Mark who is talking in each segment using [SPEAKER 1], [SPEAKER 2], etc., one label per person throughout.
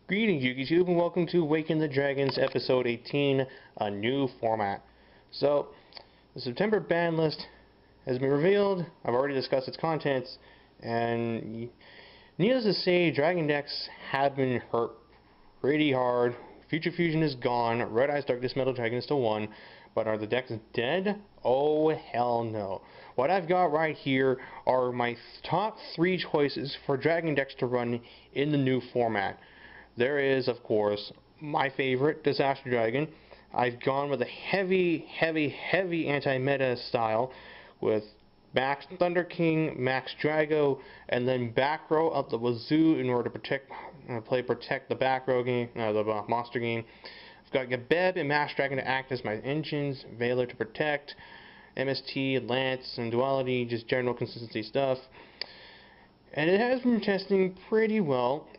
[SPEAKER 1] Greetings, YouTube, and welcome to Awaken the Dragons, Episode 18, a new format. So, the September ban list has been revealed. I've already discussed its contents, and needless to say, Dragon decks have been hurt pretty hard. Future Fusion is gone, Red Eyes Darkness Metal Dragon is still won, but are the decks dead? Oh, hell no. What I've got right here are my top 3 choices for Dragon decks to run in the new format. There is, of course, my favorite, Disaster Dragon. I've gone with a heavy anti-meta style with Max Thunder King, Max Drago, and then back row up the wazoo in order to protect the back row game, the monster game. I've got Gebeb and Max Dragon to act as my engines, Valor to protect, MST, Lance, and Duality, just general consistency stuff. And it has been testing pretty well.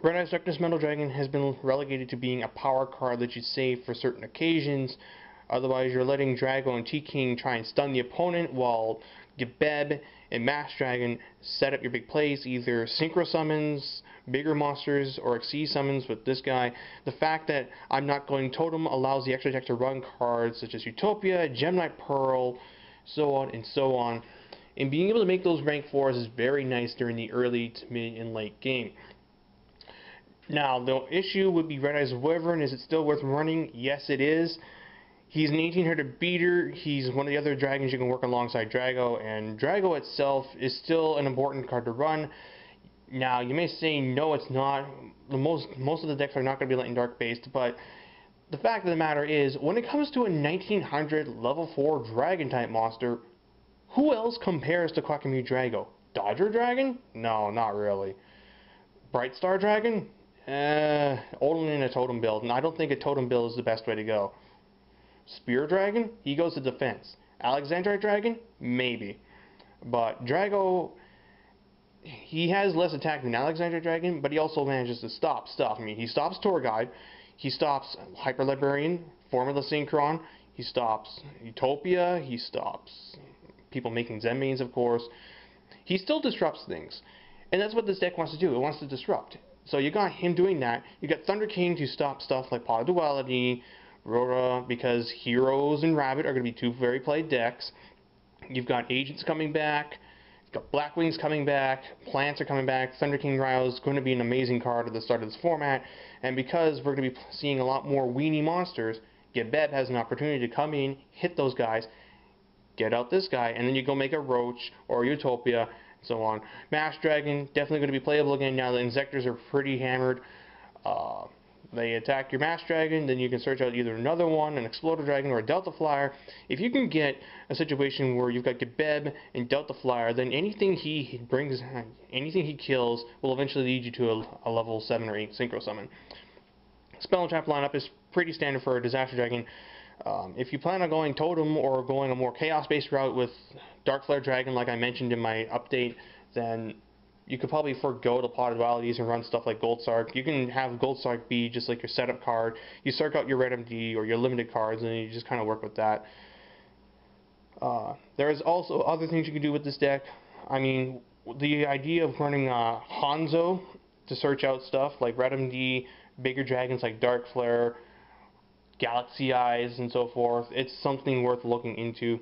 [SPEAKER 1] Red Eyes Darkness Metal Dragon has been relegated to being a power card that you save for certain occasions. Otherwise, you're letting Drago and T-King try and stun the opponent, while Gebeb and Max Dragon set up your big plays, either synchro summons, bigger monsters, or exceed summons with this guy. The fact that I'm not going Totem allows the extra deck to run cards such as Utopia, Gemini Pearl, so on and so on. And being able to make those rank 4s is very nice during the early to mid and late game. Now, the issue would be Red Eyes Wyvern. Is it still worth running? Yes, it is. He's an 1800 beater. He's one of the other dragons you can work alongside Drago, and Drago itself is still an important card to run. Now, you may say, no, it's not. Most of the decks are not going to be light and dark based, but the fact of the matter is, when it comes to a 1900 level 4 dragon type monster, who else compares to Quackamute Drago? Dodger Dragon? No, not really. Bright Star Dragon? Only in a totem build, and I don't think a totem build is the best way to go. Spear Dragon? He goes to defense. Alexandrite Dragon? Maybe. But Drago, he has less attack than Alexandrite Dragon, but he also manages to stop stuff. I mean, he stops Tour Guide, he stops Hyper Librarian, Formula Synchron, he stops Utopia, he stops people making Zenmaines, of course. He still disrupts things. And that's what this deck wants to do. It wants to disrupt. So you got him doing that. You got Thunder King to stop stuff like Poly Duality, Rora, because Heroes and Rabbit are going to be 2 very played decks. You've got Agents coming back. You've got Black Wings coming back. Plants are coming back. Thunder King Rai-Oh is going to be an amazing card at the start of this format. And because we're going to be seeing a lot more weenie monsters, Gebeb has an opportunity to come in, hit those guys, get out this guy, and then you go make a Roach or Utopia, so on. Max Dragon, definitely going to be playable again now. The Insectors are pretty hammered. They attack your Max Dragon, then you can search out either another one, an Exploder Dragon, or a Delta Flyer. If you can get a situation where you've got Gebeb and Delta Flyer, then anything he brings, anything he kills, will eventually lead you to a level 7 or 8 Synchro Summon. Spell and Trap lineup is pretty standard for a Disaster Dragon. If you plan on going Totem or going a more chaos-based route with Dark Flare Dragon, like I mentioned in my update, then you could probably forego the Poly Dualities and run stuff like Gold Sark. You can have Gold Sark be just like your setup card. You Sark out your Red MD or your limited cards, and you just kind of work with that. There's also other things you can do with this deck. I mean, the idea of running Hanzo to search out stuff like Red MD, bigger dragons like Dark Flare, Galaxy Eyes, and so forth, it's something worth looking into,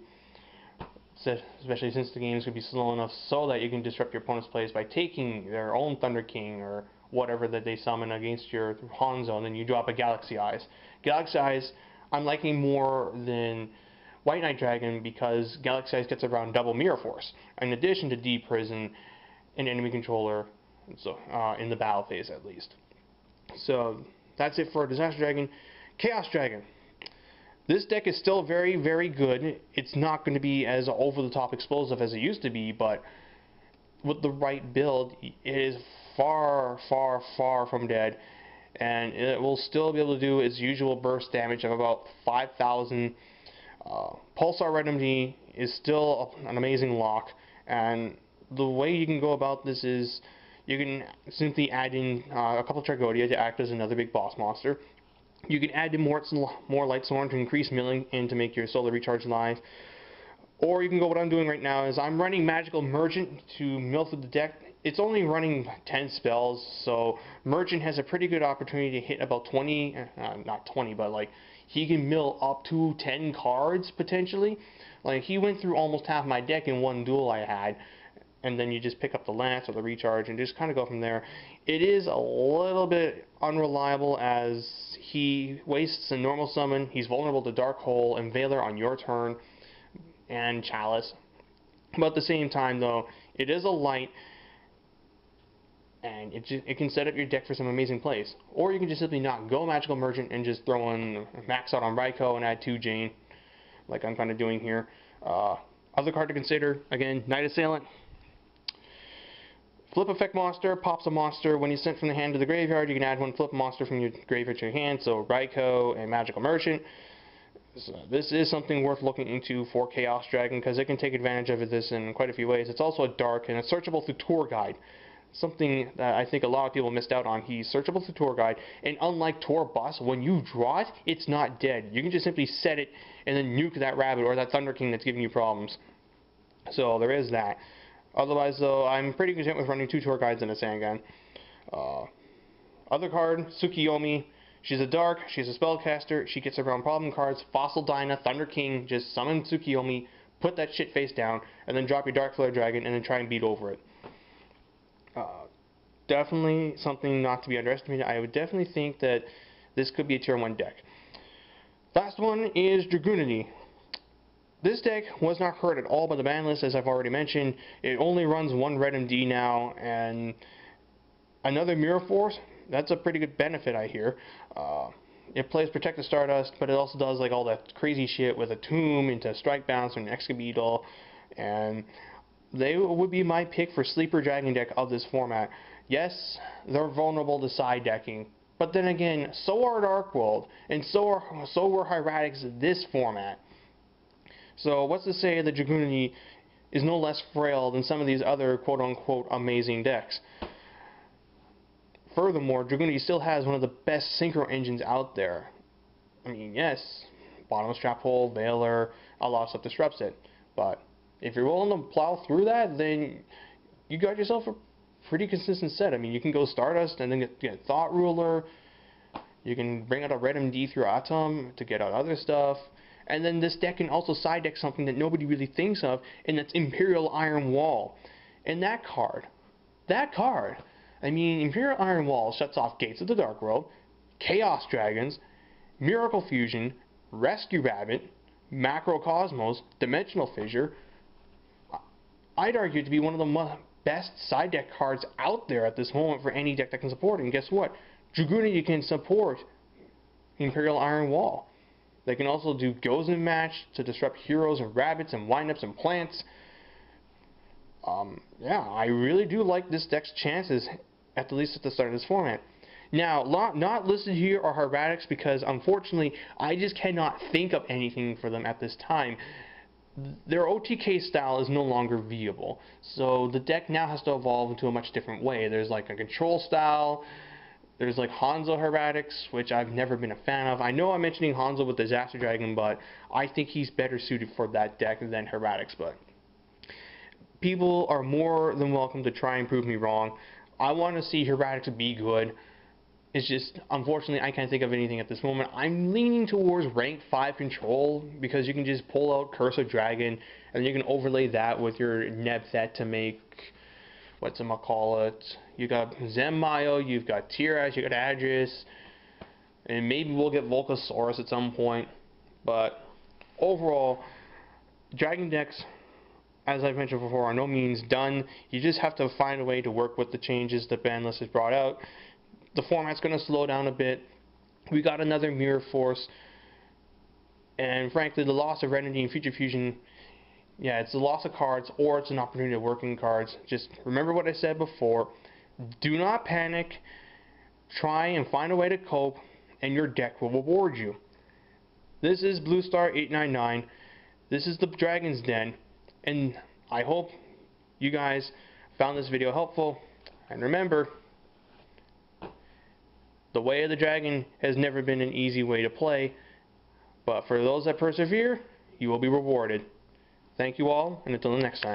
[SPEAKER 1] especially since the game is going to be slow enough so that you can disrupt your opponent's plays by taking their own Thunder King or whatever that they summon against your Hanzo, and then you drop a Galaxy Eyes. Galaxy Eyes I'm liking more than White Knight Dragon because Galaxy Eyes gets around double Mirror Force, in addition to Deep Prison and Enemy Controller, and so in the battle phase at least. So that's it for Disaster Dragon. Chaos Dragon. This deck is still very good. It's not going to be as over-the-top explosive as it used to be, but with the right build, it is far from dead, and it will still be able to do its usual burst damage of about 5,000. Pulsar Red MD is still an amazing lock, and the way you can go about this is you can simply add in a couple Dragodia to act as another big boss monster. You can add in more Lightsworn to increase milling and to make your solar recharge live. Or you can go what I'm doing right now is I'm running Magical Merchant to mill through the deck it's only running 10 spells, so Merchant has a pretty good opportunity to hit about 20, not 20, but like he can mill up to 10 cards potentially. Like he went through almost half my deck in one duel I had, and then you just pick up the Lance or the Recharge and just kind of go from there. It is a little bit unreliable as he wastes a normal summon, he's vulnerable to Dark Hole and Veiler on your turn, and Chalice. But at the same time though, it is a light, and it can set up your deck for some amazing plays. Or you can just simply not go Magical Merchant and just throw in max out on Rykos and add 2 Jane, like I'm kind of doing here. Other card to consider, again, Knight Assailant. Flip effect monster, pops a monster. When he's sent from the hand to the graveyard, you can add 1 flip monster from your graveyard to your hand, so Rykos and Magical Merchant. So this is something worth looking into for Chaos Dragon, because it can take advantage of this in quite a few ways. It's also a dark, and it's searchable through Tour Guide. Something that I think a lot of people missed out on. He's searchable through Tour Guide, and unlike Tour Bus, when you draw it, it's not dead. You can just simply set it and then nuke that rabbit or that Thunder King that's giving you problems. So there is that. Otherwise, though, I'm pretty content with running 2 Tour Guides and a Sangan. Other card, Tsukiyomi. She's a dark, she's a spellcaster, she gets around problem cards, Fossil Dyna, Thunder King, just summon Tsukiyomi, put that shit face down, and then drop your Dark Flare Dragon and then try and beat over it. Definitely something not to be underestimated. I would definitely think that this could be a tier 1 deck. Last one is Dragunity. This deck was not hurt at all by the ban list, as I've already mentioned. It only runs 1 red MD now, and another Mirror Force. That's a pretty good benefit, I hear. It plays Protect the Stardust, but it also does like all that crazy shit with a Tomb into Strike Bounce and Excabedal, and they would be my pick for sleeper dragon deck of this format. Yes, they're vulnerable to side decking, but then again, so are Dark World, and so were Hieratics in this format. So what's to say that Dragunity is no less frail than some of these other quote-unquote amazing decks? Furthermore, Dragunity still has one of the best synchro engines out there. I mean, yes, Bottomless Trap Hole, Veiler, a lot of stuff disrupts it, but if you're willing to plow through that, then you got yourself a pretty consistent set. I mean, you can go Stardust and then get Thought Ruler. You can bring out a red MD through Atom to get out other stuff. And then this deck can also side deck something that nobody really thinks of, and that's Imperial Iron Wall. And that card, I mean, Imperial Iron Wall shuts off Gates of the Dark World, Chaos Dragons, Miracle Fusion, Rescue Rabbit, Macrocosmos, Dimensional Fissure. I'd argue to be one of the best side deck cards out there at this moment for any deck that can support it. And guess what? Dragunity can support Imperial Iron Wall. They can also do Gozen Match to disrupt heroes and rabbits and windups and plants. Yeah, I really do like this deck's chances, at least at the start of this format. Now, not listed here are Hieratics because, unfortunately, I just cannot think of anything for them at this time. Their OTK style is no longer viable, so the deck now has to evolve into a much different way. There's like a control style, there's like Hanzo Hieratics, which I've never been a fan of. I know I'm mentioning Hanzo with Disaster Dragon, but I think he's better suited for that deck than Hieratics, but people are more than welcome to try and prove me wrong. I want to see Hieratics be good. It's just, unfortunately, I can't think of anything at this moment. I'm leaning towards rank 5 control, because you can just pull out Curse of Dragon, and you can overlay that with your Nebthet to make, you got Zemaio, you've got Tiras, you got Adris, and maybe we'll get Volcasaurus at some point. But overall, Dragon decks, as I've mentioned before, are no means done. You just have to find a way to work with the changes the ban list has brought out. The format's going to slow down a bit. We got another Mirror Force, and frankly, the loss of Renity and Future Fusion, yeah, it's a loss of cards, or it's an opportunity to work in cards. Just remember what I said before. Do not panic. Try and find a way to cope, and your deck will reward you. This is Blue Star 899. This is the Dragon's Den, and I hope you guys found this video helpful. And remember, the way of the dragon has never been an easy way to play, but for those that persevere, you will be rewarded. Thank you all, and until the next time.